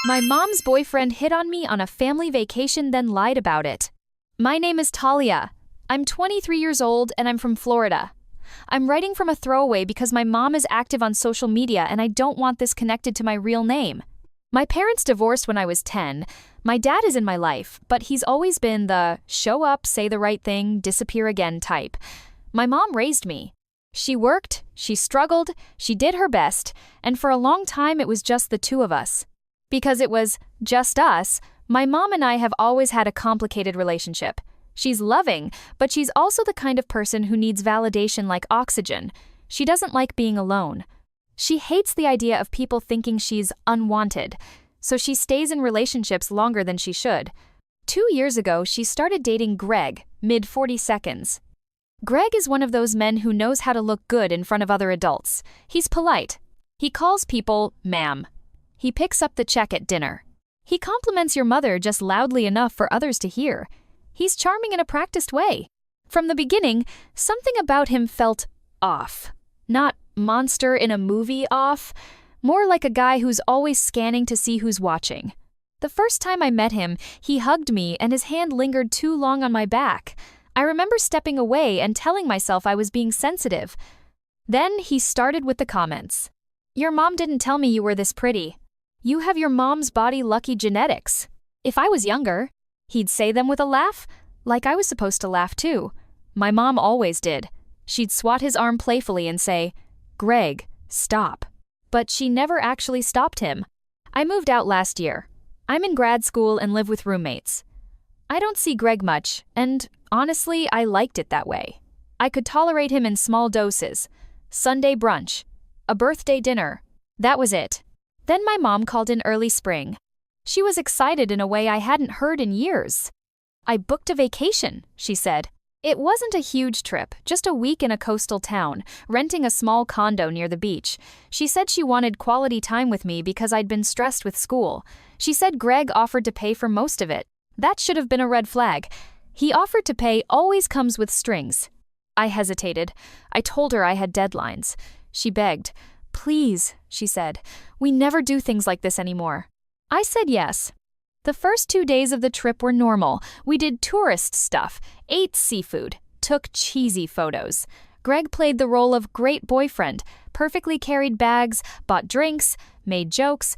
My mom's boyfriend hit on me on a family vacation then lied about it. My name is Talia. I'm 23 years old and I'm from Florida. I'm writing from a throwaway because my mom is active on social media and I don't want this connected to my real name. My parents divorced when I was 10. My dad is in my life, but he's always been the show up, say the right thing, disappear again type. My mom raised me. She worked, she struggled, she did her best, and for a long time it was just the two of us. Because it was just us, my mom and I have always had a complicated relationship. She's loving, but she's also the kind of person who needs validation like oxygen. She doesn't like being alone. She hates the idea of people thinking she's unwanted, so she stays in relationships longer than she should. 2 years ago, she started dating Greg, mid-40s. Greg is one of those men who knows how to look good in front of other adults. He's polite. He calls people ma'am. He picks up the check at dinner. He compliments your mother just loudly enough for others to hear. He's charming in a practiced way. From the beginning, something about him felt off. Not monster in a movie off, more like a guy who's always scanning to see who's watching. The first time I met him, he hugged me and his hand lingered too long on my back. I remember stepping away and telling myself I was being sensitive. Then he started with the comments. "Your mom didn't tell me you were this pretty. You have your mom's body lucky genetics. If I was younger," he'd say them with a laugh, like I was supposed to laugh too. My mom always did. She'd swat his arm playfully and say, "Greg, stop." But she never actually stopped him. I moved out last year. I'm in grad school and live with roommates. I don't see Greg much, and honestly, I liked it that way. I could tolerate him in small doses. Sunday brunch, a birthday dinner. That was it. Then my mom called in early spring. She was excited in a way I hadn't heard in years. "I booked a vacation," she said. It wasn't a huge trip, just a week in a coastal town, renting a small condo near the beach. She said she wanted quality time with me because I'd been stressed with school. She said Greg offered to pay for most of it. That should have been a red flag. He offered to pay always comes with strings. I hesitated. I told her I had deadlines. She begged. "Please," she said, "we never do things like this anymore." I said yes. The first 2 days of the trip were normal. We did tourist stuff, ate seafood, took cheesy photos. Greg played the role of great boyfriend, perfectly carried bags, bought drinks, made jokes.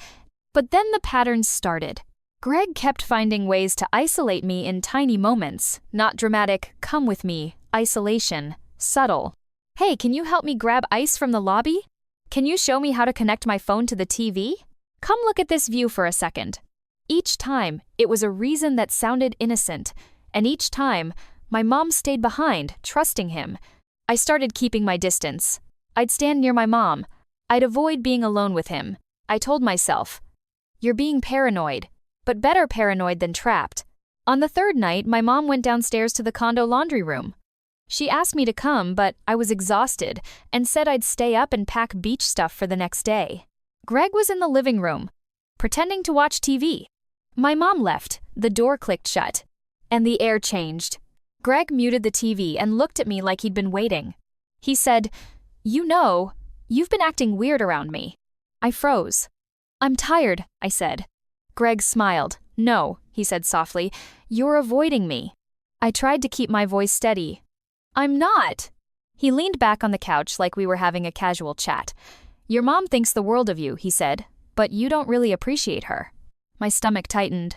But then the patterns started. Greg kept finding ways to isolate me in tiny moments, not dramatic, come with me, isolation, subtle. "Hey, can you help me grab ice from the lobby? Can you show me how to connect my phone to the TV? Come look at this view for a second." Each time, it was a reason that sounded innocent, and each time, my mom stayed behind, trusting him. I started keeping my distance. I'd stand near my mom. I'd avoid being alone with him. I told myself, "You're being paranoid, but better paranoid than trapped." On the third night, my mom went downstairs to the condo laundry room. She asked me to come, but I was exhausted and said I'd stay up and pack beach stuff for the next day. Greg was in the living room, pretending to watch TV. My mom left, the door clicked shut, and the air changed. Greg muted the TV and looked at me like he'd been waiting. He said, "You've been acting weird around me." I froze. "I'm tired," I said. Greg smiled. "No," he said softly, "you're avoiding me." I tried to keep my voice steady. "I'm not." He leaned back on the couch like we were having a casual chat. "Your mom thinks the world of you," he said, "but you don't really appreciate her." My stomach tightened.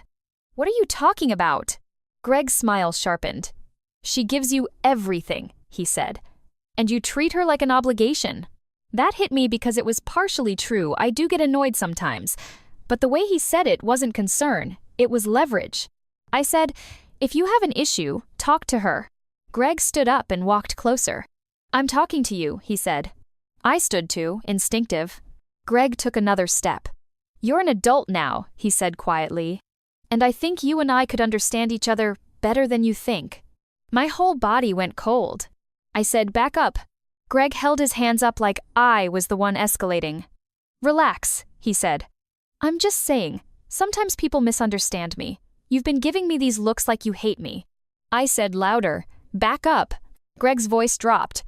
"What are you talking about?" Greg's smile sharpened. "She gives you everything," he said, "and you treat her like an obligation." That hit me because it was partially true. I do get annoyed sometimes. But the way he said it wasn't concern, it was leverage. I said, "If you have an issue, talk to her." Greg stood up and walked closer. "I'm talking to you," he said. I stood too, instinctive. Greg took another step. "You're an adult now," he said quietly. "And I think you and I could understand each other better than you think." My whole body went cold. I said, "Back up." Greg held his hands up like I was the one escalating. "Relax," he said. "I'm just saying, sometimes people misunderstand me. You've been giving me these looks like you hate me." I said louder, "Back up." Greg's voice dropped.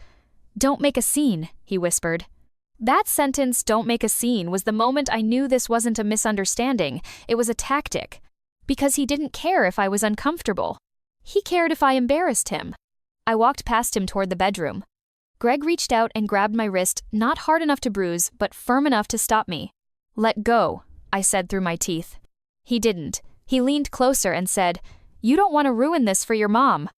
"Don't make a scene," he whispered. That sentence, "don't make a scene," was the moment I knew this wasn't a misunderstanding, it was a tactic. Because he didn't care if I was uncomfortable. He cared if I embarrassed him. I walked past him toward the bedroom. Greg reached out and grabbed my wrist, not hard enough to bruise, but firm enough to stop me. "Let go," I said through my teeth. He didn't. He leaned closer and said, "You don't want to ruin this for your mom."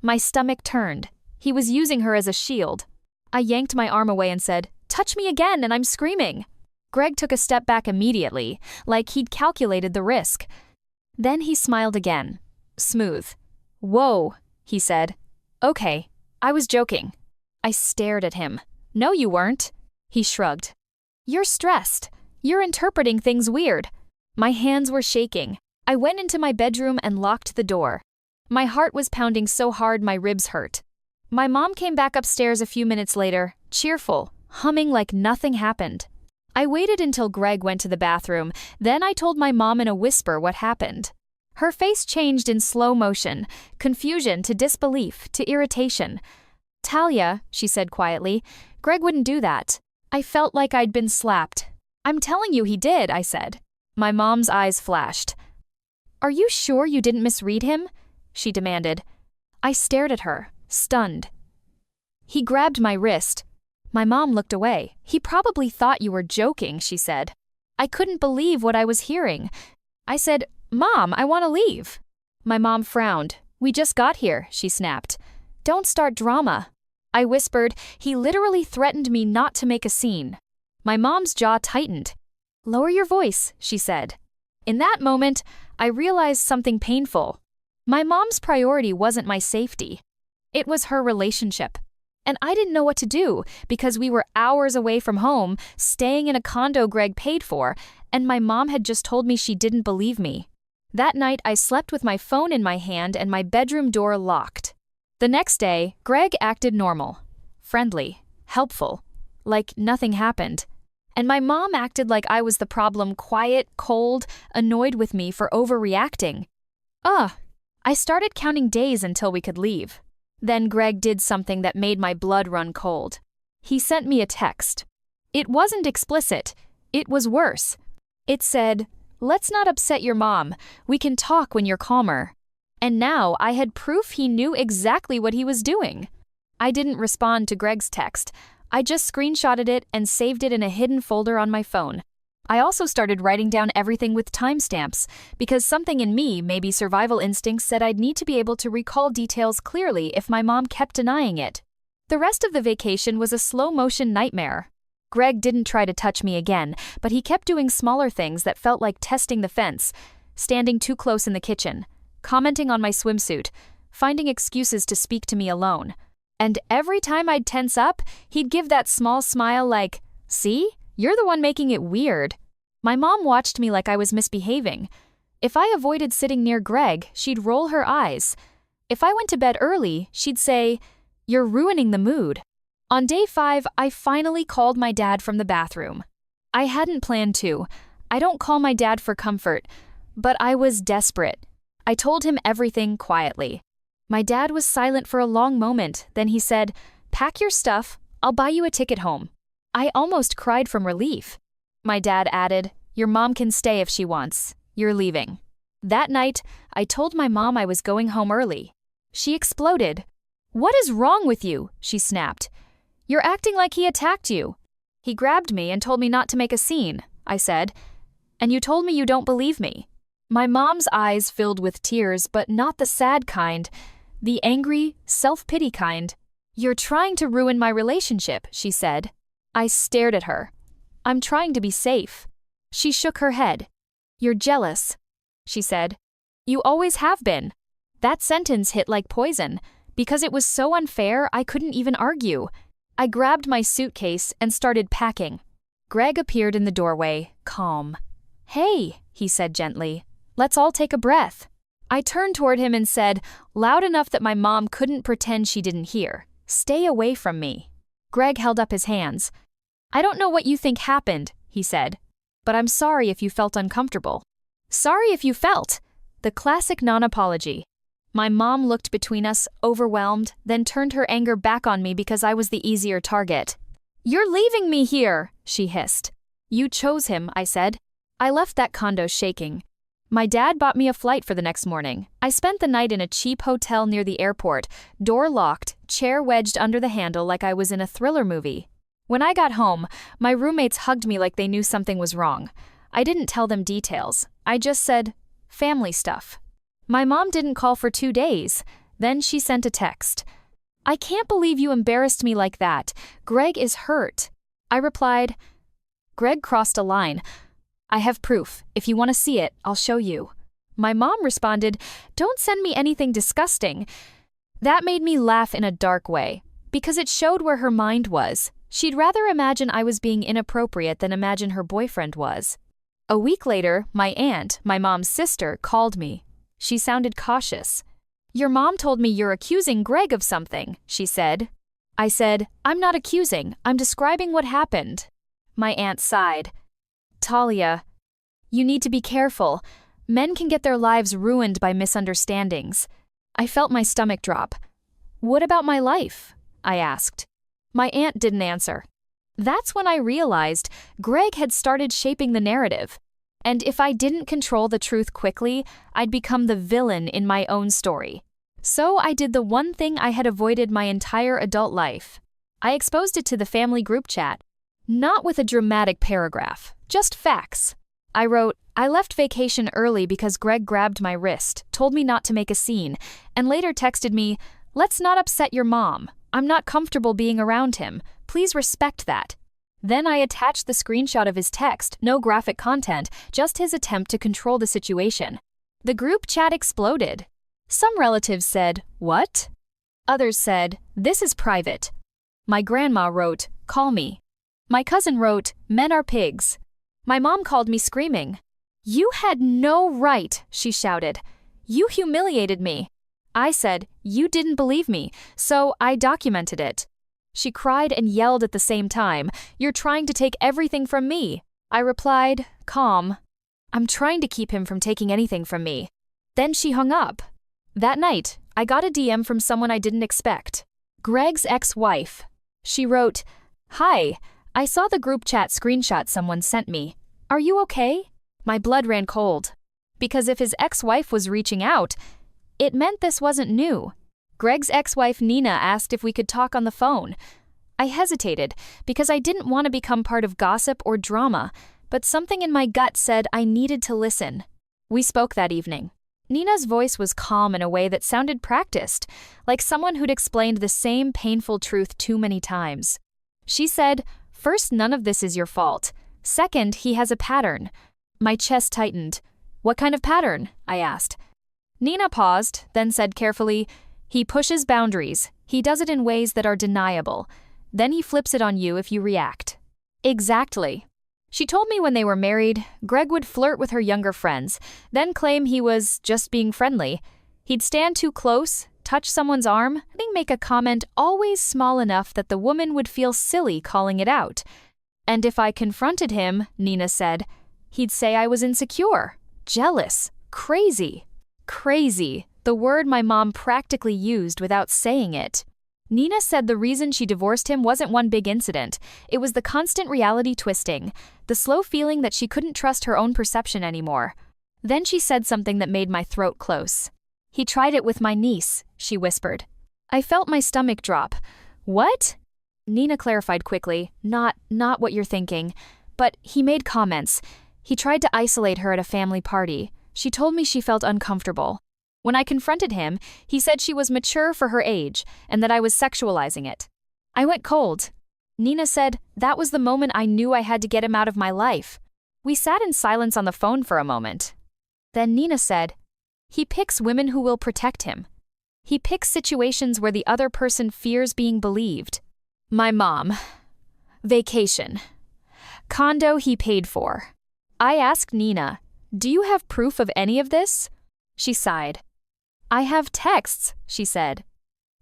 My stomach turned. He was using her as a shield. I yanked my arm away and said, "Touch me again and I'm screaming." Greg took a step back immediately, like he'd calculated the risk. Then he smiled again. Smooth. "Whoa," he said. "Okay, I was joking." I stared at him. "No, you weren't." He shrugged. "You're stressed. You're interpreting things weird." My hands were shaking. I went into my bedroom and locked the door. My heart was pounding so hard my ribs hurt. My mom came back upstairs a few minutes later, cheerful, humming like nothing happened. I waited until Greg went to the bathroom, then I told my mom in a whisper what happened. Her face changed in slow motion, confusion to disbelief to irritation. "Talia," she said quietly, "Greg wouldn't do that." I felt like I'd been slapped. "I'm telling you he did," I said. My mom's eyes flashed. "Are you sure you didn't misread him?" she demanded. I stared at her, stunned. "He grabbed my wrist." My mom looked away. "He probably thought you were joking," she said. I couldn't believe what I was hearing. I said, "Mom, I want to leave." My mom frowned. "We just got here," she snapped. "Don't start drama." I whispered, "He literally threatened me not to make a scene." My mom's jaw tightened. "Lower your voice," she said. In that moment, I realized something painful. My mom's priority wasn't my safety. It was her relationship. And I didn't know what to do because we were hours away from home, staying in a condo Greg paid for, and my mom had just told me she didn't believe me. That night, I slept with my phone in my hand and my bedroom door locked. The next day, Greg acted normal, friendly, helpful, like nothing happened. And my mom acted like I was the problem, quiet, cold, annoyed with me for overreacting. I started counting days until we could leave. Then Greg did something that made my blood run cold. He sent me a text. It wasn't explicit. It was worse. It said, "Let's not upset your mom. We can talk when you're calmer." And now I had proof he knew exactly what he was doing. I didn't respond to Greg's text. I just screenshotted it and saved it in a hidden folder on my phone. I also started writing down everything with timestamps, because something in me, maybe survival instincts, said I'd need to be able to recall details clearly if my mom kept denying it. The rest of the vacation was a slow-motion nightmare. Greg didn't try to touch me again, but he kept doing smaller things that felt like testing the fence, standing too close in the kitchen, commenting on my swimsuit, finding excuses to speak to me alone. And every time I'd tense up, he'd give that small smile like, "See? You're the one making it weird." My mom watched me like I was misbehaving. If I avoided sitting near Greg, she'd roll her eyes. If I went to bed early, she'd say, "You're ruining the mood." On day 5, I finally called my dad from the bathroom. I hadn't planned to. I don't call my dad for comfort, but I was desperate. I told him everything quietly. My dad was silent for a long moment, then he said, "Pack your stuff, I'll buy you a ticket home." I almost cried from relief. My dad added, "Your mom can stay if she wants. You're leaving." That night, I told my mom I was going home early. She exploded. "What is wrong with you?" she snapped. "You're acting like he attacked you." "He grabbed me and told me not to make a scene," I said. "And you told me you don't believe me." My mom's eyes filled with tears, but not the sad kind, the angry, self-pity kind. "You're trying to ruin my relationship," she said. I stared at her. "I'm trying to be safe." She shook her head. "You're jealous," she said. "You always have been." That sentence hit like poison. Because it was so unfair, I couldn't even argue. I grabbed my suitcase and started packing. Greg appeared in the doorway, calm. "Hey," he said gently. "Let's all take a breath." I turned toward him and said, loud enough that my mom couldn't pretend she didn't hear, "Stay away from me." Greg held up his hands. "I don't know what you think happened," he said, "but I'm sorry if you felt uncomfortable." Sorry if you felt. The classic non-apology. My mom looked between us, overwhelmed, then turned her anger back on me because I was the easier target. "You're leaving me here," she hissed. "You chose him," I said. I left that condo shaking. My dad bought me a flight for the next morning. I spent the night in a cheap hotel near the airport, door locked, chair wedged under the handle like I was in a thriller movie. When I got home, my roommates hugged me like they knew something was wrong. I didn't tell them details. I just said, family stuff. My mom didn't call for 2 days. Then she sent a text. "I can't believe you embarrassed me like that. Greg is hurt." I replied, "Greg crossed a line. I have proof. If you want to see it, I'll show you." My mom responded, "Don't send me anything disgusting." That made me laugh in a dark way, because it showed where her mind was. She'd rather imagine I was being inappropriate than imagine her boyfriend was. A week later, my aunt, my mom's sister, called me. She sounded cautious. "Your mom told me you're accusing Greg of something," she said. I said, "I'm not accusing, I'm describing what happened." My aunt sighed. "Talia, you need to be careful. Men can get their lives ruined by misunderstandings." I felt my stomach drop. "What about my life?" I asked. My aunt didn't answer. That's when I realized Greg had started shaping the narrative. And if I didn't control the truth quickly, I'd become the villain in my own story. So I did the one thing I had avoided my entire adult life. I exposed it to the family group chat. Not with a dramatic paragraph, just facts. I wrote, "I left vacation early because Greg grabbed my wrist, told me not to make a scene, and later texted me, 'Let's not upset your mom. I'm not comfortable being around him. Please respect that.'" Then I attached the screenshot of his text, no graphic content, just his attempt to control the situation. The group chat exploded. Some relatives said, "What?" Others said, "This is private." My grandma wrote, "Call me." My cousin wrote, "Men are pigs." My mom called me screaming. "You had no right," she shouted. "You humiliated me." I said, "You didn't believe me, so I documented it." She cried and yelled at the same time, "You're trying to take everything from me." I replied, calm, "I'm trying to keep him from taking anything from me." Then she hung up. That night, I got a DM from someone I didn't expect. Greg's ex-wife. She wrote, "Hi, I saw the group chat screenshot someone sent me. Are you okay?" My blood ran cold. Because if his ex-wife was reaching out, it meant this wasn't new. Greg's ex-wife Nina asked if we could talk on the phone. I hesitated because I didn't want to become part of gossip or drama, but something in my gut said I needed to listen. We spoke that evening. Nina's voice was calm in a way that sounded practiced, like someone who'd explained the same painful truth too many times. She said, "First, none of this is your fault. Second, he has a pattern." My chest tightened. "What kind of pattern?" I asked. Nina paused, then said carefully, "He pushes boundaries. He does it in ways that are deniable. Then he flips it on you if you react." Exactly. She told me when they were married, Greg would flirt with her younger friends, then claim he was just being friendly. He'd stand too close, touch someone's arm, then make a comment always small enough that the woman would feel silly calling it out. And if I confronted him, Nina said, he'd say I was insecure, jealous, crazy. Crazy, the word my mom practically used without saying it. Nina said the reason she divorced him wasn't one big incident. It was the constant reality twisting, the slow feeling that she couldn't trust her own perception anymore. Then she said something that made my throat close. "He tried it with my niece," she whispered. I felt my stomach drop. "What?" Nina clarified quickly, not what you're thinking. But he made comments. He tried to isolate her at a family party. She told me she felt uncomfortable. When I confronted him, he said she was mature for her age and that I was sexualizing it. I went cold. Nina said that was the moment I knew I had to get him out of my life. We sat in silence on the phone for a moment. Then Nina said, "He picks women who will protect him. He picks situations where the other person fears being believed." My mom. Vacation. Condo he paid for. I asked Nina, "Do you have proof of any of this?" She sighed. "I have texts," she said.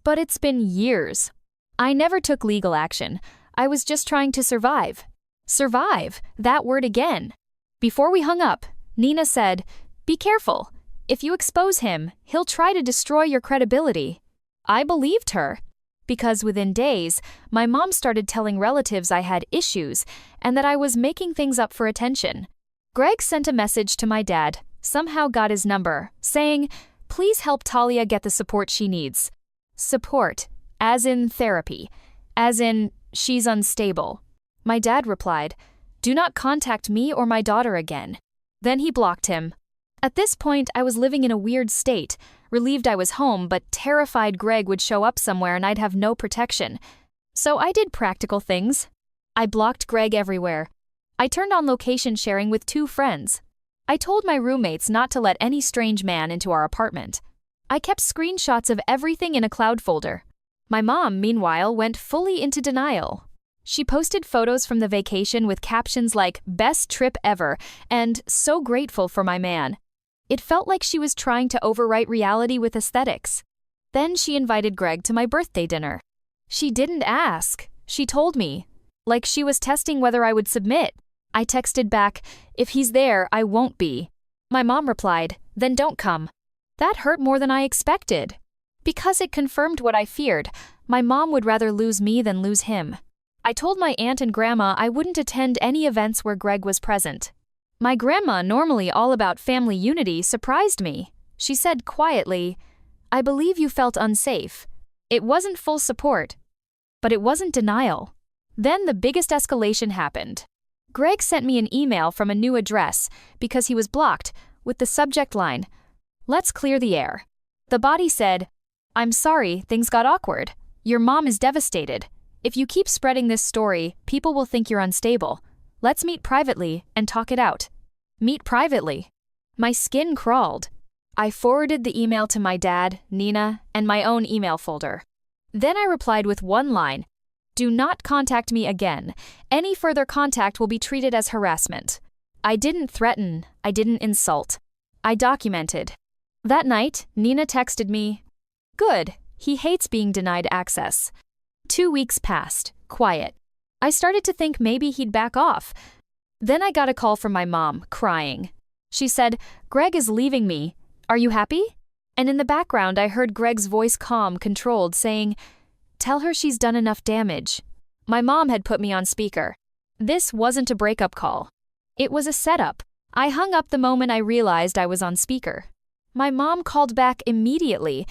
"But it's been years. I never took legal action. I was just trying to survive." Survive, that word again. Before we hung up, Nina said, "Be careful. If you expose him, he'll try to destroy your credibility." I believed her. Because within days, my mom started telling relatives I had issues and that I was making things up for attention. Greg sent a message to my dad, somehow got his number, saying, "Please help Talia get the support she needs." Support, as in therapy, as in she's unstable. My dad replied, "Do not contact me or my daughter again." Then he blocked him. At this point, I was living in a weird state, relieved I was home, but terrified Greg would show up somewhere and I'd have no protection. So I did practical things. I blocked Greg everywhere. I turned on location sharing with 2 friends. I told my roommates not to let any strange man into our apartment. I kept screenshots of everything in a cloud folder. My mom, meanwhile, went fully into denial. She posted photos from the vacation with captions like, "Best trip ever," and "So grateful for my man." It felt like she was trying to overwrite reality with aesthetics. Then she invited Greg to my birthday dinner. She didn't ask. She told me. Like she was testing whether I would submit. I texted back, "If he's there, I won't be." My mom replied, "Then don't come." That hurt more than I expected. Because it confirmed what I feared. My mom would rather lose me than lose him. I told my aunt and grandma I wouldn't attend any events where Greg was present. My grandma, normally all about family unity, surprised me. She said quietly, "I believe you felt unsafe." It wasn't full support, but it wasn't denial. Then the biggest escalation happened. Greg sent me an email from a new address, because he was blocked, with the subject line, "Let's clear the air." The body said, "I'm sorry, things got awkward. Your mom is devastated. If you keep spreading this story, people will think you're unstable. Let's meet privately and talk it out." Meet privately. My skin crawled. I forwarded the email to my dad, Nina, and my own email folder. Then I replied with one line, "Do not contact me again. Any further contact will be treated as harassment." I didn't threaten. I didn't insult. I documented. That night, Nina texted me, "Good. He hates being denied access." 2 weeks passed, quiet. I started to think maybe he'd back off. Then I got a call from my mom, crying. She said, "Greg is leaving me. Are you happy?" And in the background, I heard Greg's voice calm, controlled, saying, "Tell her she's done enough damage." My mom had put me on speaker. This wasn't a breakup call. It was a setup. I hung up the moment I realized I was on speaker. My mom called back immediately.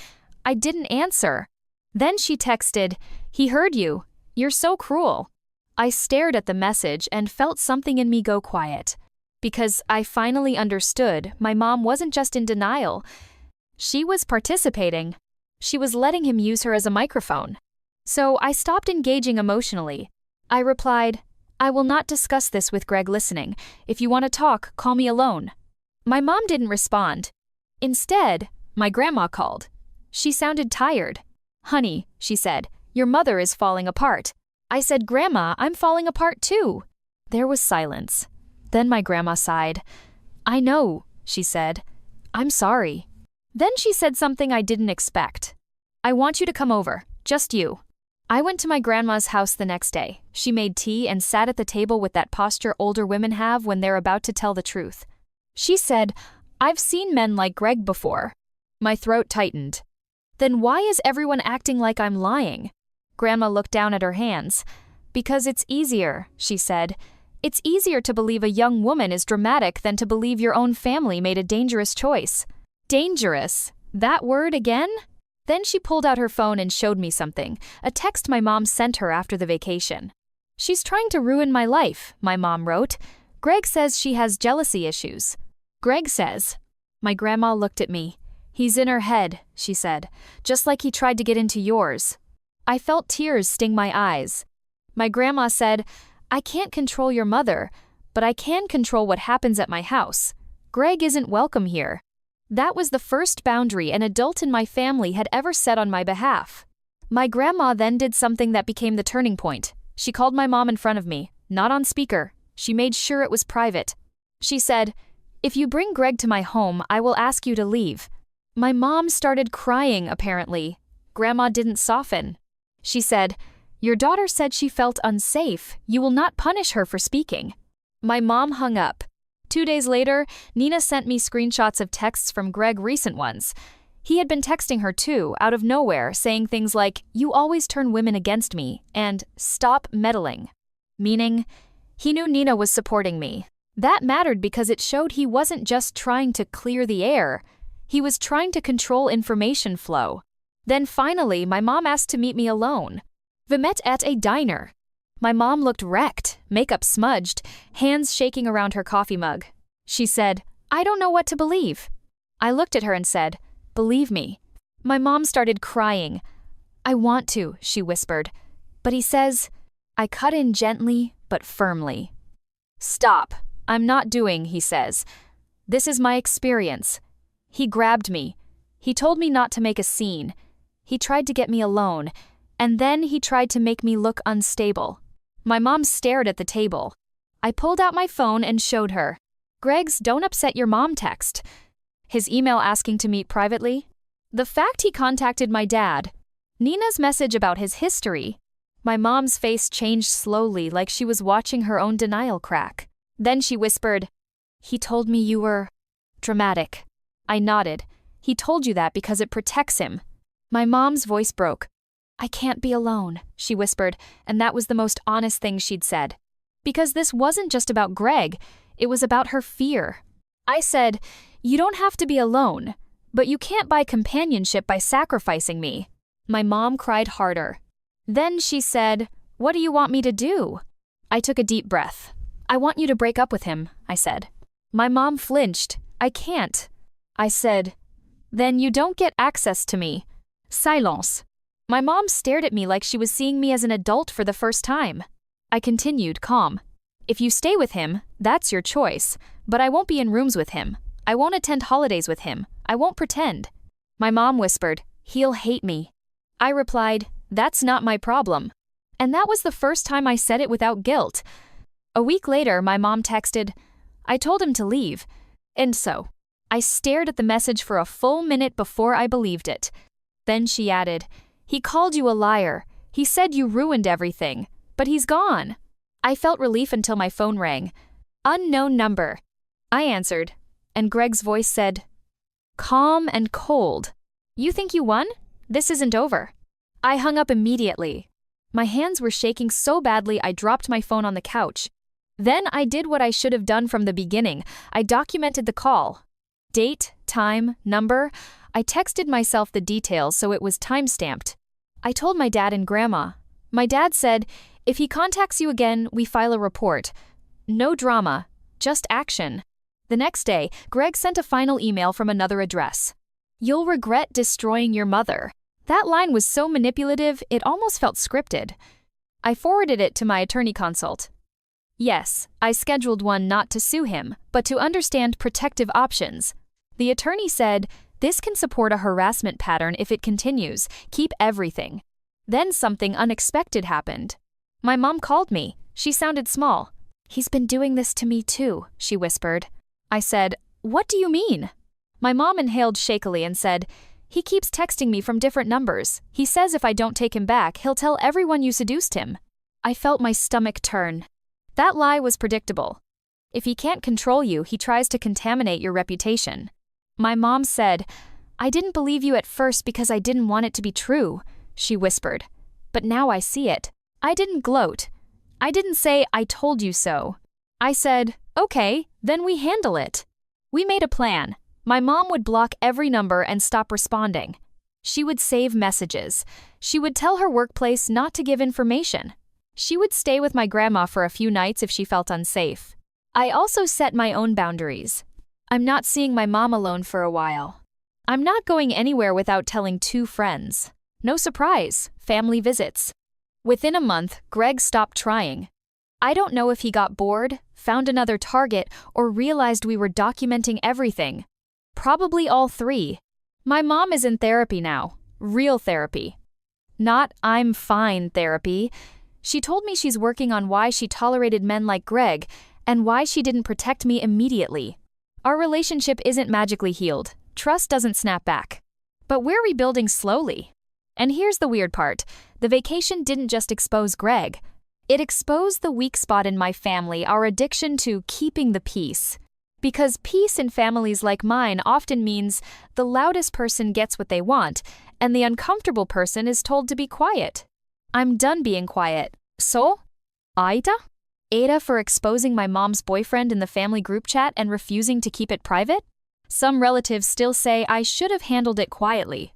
I didn't answer. Then she texted, "He heard you. You're so cruel." I stared at the message and felt something in me go quiet. Because I finally understood my mom wasn't just in denial. She was participating. She was letting him use her as a microphone. So I stopped engaging emotionally. I replied, "I will not discuss this with Greg listening. If you want to talk, call me alone." My mom didn't respond. Instead, my grandma called. She sounded tired. "Honey," she said, "your mother is falling apart." I said, "Grandma, I'm falling apart too." There was silence. Then my grandma sighed. "I know," she said. "I'm sorry." Then she said something I didn't expect. "I want you to come over, just you." I went to my grandma's house the next day. She made tea and sat at the table with that posture older women have when they're about to tell the truth. She said, "I've seen men like Greg before." My throat tightened. Then why is everyone acting like I'm lying? Grandma looked down at her hands. "Because it's easier," she said. "It's easier to believe a young woman is dramatic than to believe your own family made a dangerous choice." Dangerous? That word again? Then she pulled out her phone and showed me something, a text my mom sent her after the vacation. "She's trying to ruin my life," my mom wrote. "Greg says she has jealousy issues." Greg says. My grandma looked at me. "He's in her head," she said, "just like he tried to get into yours." I felt tears sting my eyes. My grandma said, "I can't control your mother, but I can control what happens at my house. Greg isn't welcome here." That was the first boundary an adult in my family had ever set on my behalf. My grandma then did something that became the turning point. She called my mom in front of me, not on speaker. She made sure it was private. She said, "If you bring Greg to my home, I will ask you to leave." My mom started crying, apparently. Grandma didn't soften. She said, "Your daughter said she felt unsafe. You will not punish her for speaking." My mom hung up. 2 days later, Nina sent me screenshots of texts from Greg, recent ones. He had been texting her too, out of nowhere, saying things like, "You always turn women against me," and "Stop meddling." Meaning, he knew Nina was supporting me. That mattered because it showed he wasn't just trying to clear the air, he was trying to control information flow. Then finally, my mom asked to meet me alone. We met at a diner. My mom looked wrecked, makeup smudged, hands shaking around her coffee mug. She said, "I don't know what to believe." I looked at her and said, "Believe me." My mom started crying. "I want to," she whispered. "But he says," I cut in gently but firmly. "Stop. I'm not doing," he says. "This is my experience." He grabbed me. He told me not to make a scene. He tried to get me alone, and then he tried to make me look unstable. My mom stared at the table. I pulled out my phone and showed her. Greg's "Don't upset your mom" text. His email asking to meet privately. The fact he contacted my dad. Nina's message about his history. My mom's face changed slowly, like she was watching her own denial crack. Then she whispered, "He told me you were dramatic." I nodded. "He told you that because it protects him." My mom's voice broke. "I can't be alone," she whispered, and that was the most honest thing she'd said. Because this wasn't just about Greg, it was about her fear. I said, "You don't have to be alone, but you can't buy companionship by sacrificing me." My mom cried harder. Then she said, "What do you want me to do?" I took a deep breath. "I want you to break up with him," I said. My mom flinched. "I can't." I said, "Then you don't get access to me." Silence. My mom stared at me like she was seeing me as an adult for the first time. I continued, calm. "If you stay with him, that's your choice, but I won't be in rooms with him. I won't attend holidays with him. I won't pretend." My mom whispered, "He'll hate me." I replied, "That's not my problem." And that was the first time I said it without guilt. A week later, my mom texted, "I told him to leave." And so, I stared at the message for a full minute before I believed it. Then she added, "He called you a liar. He said you ruined everything, but he's gone." I felt relief until my phone rang. Unknown number. I answered, and Greg's voice said, calm and cold, "You think you won? This isn't over." I hung up immediately. My hands were shaking so badly I dropped my phone on the couch. Then I did what I should have done from the beginning. I documented the call. Date, time, number. I texted myself the details so it was time-stamped. I told my dad and grandma. My dad said, "If he contacts you again, we file a report. No drama, just action." The next day, Greg sent a final email from another address. "You'll regret destroying your mother." That line was so manipulative, it almost felt scripted. I forwarded it to my attorney consult. Yes, I scheduled one not to sue him, but to understand protective options. The attorney said, "This can support a harassment pattern if it continues. Keep everything." Then something unexpected happened. My mom called me. She sounded small. "He's been doing this to me too," she whispered. I said, "What do you mean?" My mom inhaled shakily and said, "He keeps texting me from different numbers. He says if I don't take him back, he'll tell everyone you seduced him." I felt my stomach turn. That lie was predictable. If he can't control you, he tries to contaminate your reputation. My mom said, "I didn't believe you at first because I didn't want it to be true," she whispered. "But now I see it." I didn't gloat. I didn't say, "I told you so." I said, "Okay, then we handle it." We made a plan. My mom would block every number and stop responding. She would save messages. She would tell her workplace not to give information. She would stay with my grandma for a few nights if she felt unsafe. I also set my own boundaries. I'm not seeing my mom alone for a while. I'm not going anywhere without telling 2 friends. No surprise, family visits. Within a month, Greg stopped trying. I don't know if he got bored, found another target, or realized we were documenting everything. Probably all 3. My mom is in therapy now. Real therapy. Not "I'm fine" therapy. She told me she's working on why she tolerated men like Greg and why she didn't protect me immediately. Our relationship isn't magically healed. Trust doesn't snap back. But we're rebuilding slowly. And here's the weird part. The vacation didn't just expose Greg. It exposed the weak spot in my family, our addiction to keeping the peace. Because peace in families like mine often means the loudest person gets what they want, and the uncomfortable person is told to be quiet. I'm done being quiet. So? Aita? Aita for exposing my mom's boyfriend in the family group chat and refusing to keep it private? Some relatives still say I should have handled it quietly.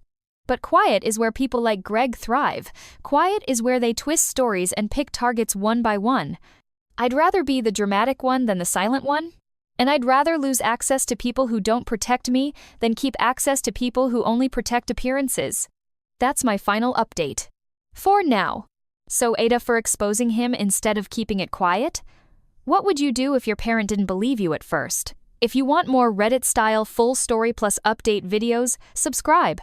But quiet is where people like Greg thrive. Quiet is where they twist stories and pick targets one by one. I'd rather be the dramatic one than the silent one. And I'd rather lose access to people who don't protect me than keep access to people who only protect appearances. That's my final update. For now. So Aita for exposing him instead of keeping it quiet? What would you do if your parent didn't believe you at first? If you want more Reddit-style full story plus update videos, subscribe.